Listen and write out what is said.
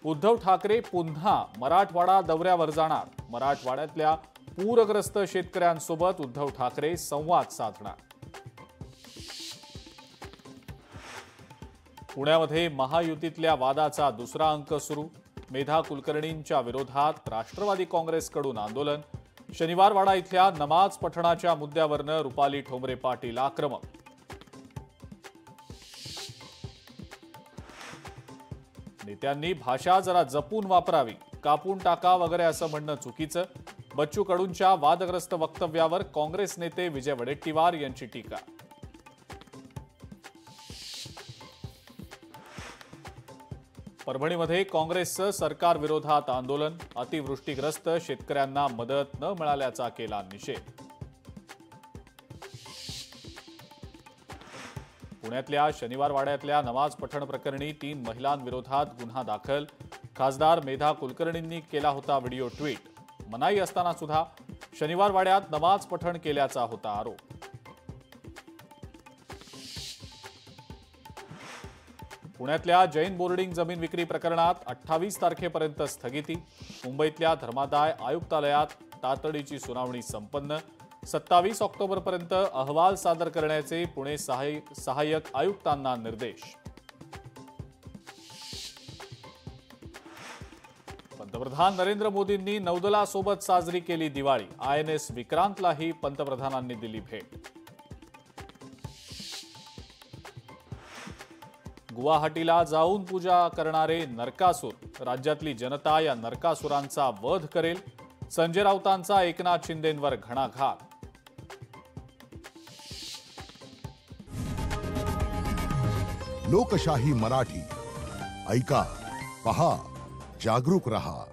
उद्धव ठाकरे पुन्हा मराठवाडा दौऱ्यावर जाणार। मराठवाड्यातल्या पूरग्रस्त शेतकऱ्यांसोबत उद्धव ठाकरे संवाद साधणार। पुण्यामध्ये महायुतीतल्या वादाचा दुसरा अंक सुरू। मेधा कुलकर्णींच्या विरोधात राष्ट्रवादी काँग्रेसकडून आंदोलन। शनिवारवाडा इथल्या नमाज पठणाच्या मुद्द्यावरनं रुपाली ठोंबरे पाटील आक्रमक। नेत्यांनी भाषा जरा जपून वापरावी, कापून टाका वगैरे असं म्हणणं चुकीचं। बच्चू कडूंच्या वादग्रस्त वक्तव्यावर काँग्रेस नेते विजय वडेट्टीवार यांची टीका। परभणीमध्ये काँग्रेसचं सरकार विरोधात आंदोलन। अतिवृष्टीग्रस्त शेतकऱ्यांना मदत न मिळाल्याचा केला निषेध। पुण्यातल्या शनिवारवाड्यातल्या नमाज पठण प्रकरणी 3 महिलांविरोधात गुन्हा दाखल। खासदार मेधा कुलकर्णींनी केला होता व्हिडिओ ट्विट। मनाई असताना सुद्धा शनिवारवाड्यात नमाज पठण केल्याचा होता आरोप। पुण्यातल्या जैन बोर्डिंग जमीन विक्री प्रकरणात 28 तारखेपर्यंत स्थगिती। मुंबईतल्या धर्मादाय आयुक्तालयात तातडीची सुनावणी संपन्न। 27 ऑक्टोबरपर्यंत अहवाल सादर करण्याचे पुणे सहाय्यक आयुक्तांना निर्देश। पंतप्रधान नरेंद्र मोदींनी नौदलासोबत साजरी केली दिवाळी। INS विक्रांतलाही पंतप्रधानांनी दिली भेट। गुवाहाटीला जाऊन पूजा करणारे नरकासूर। राज्यातली जनता या नरकासुरांचा वध करेल। संजय राऊतांचा एकनाथ शिंदेंवर घणाघात। लोकशाही मराठी ऐका, पहा, जागरूक रहा।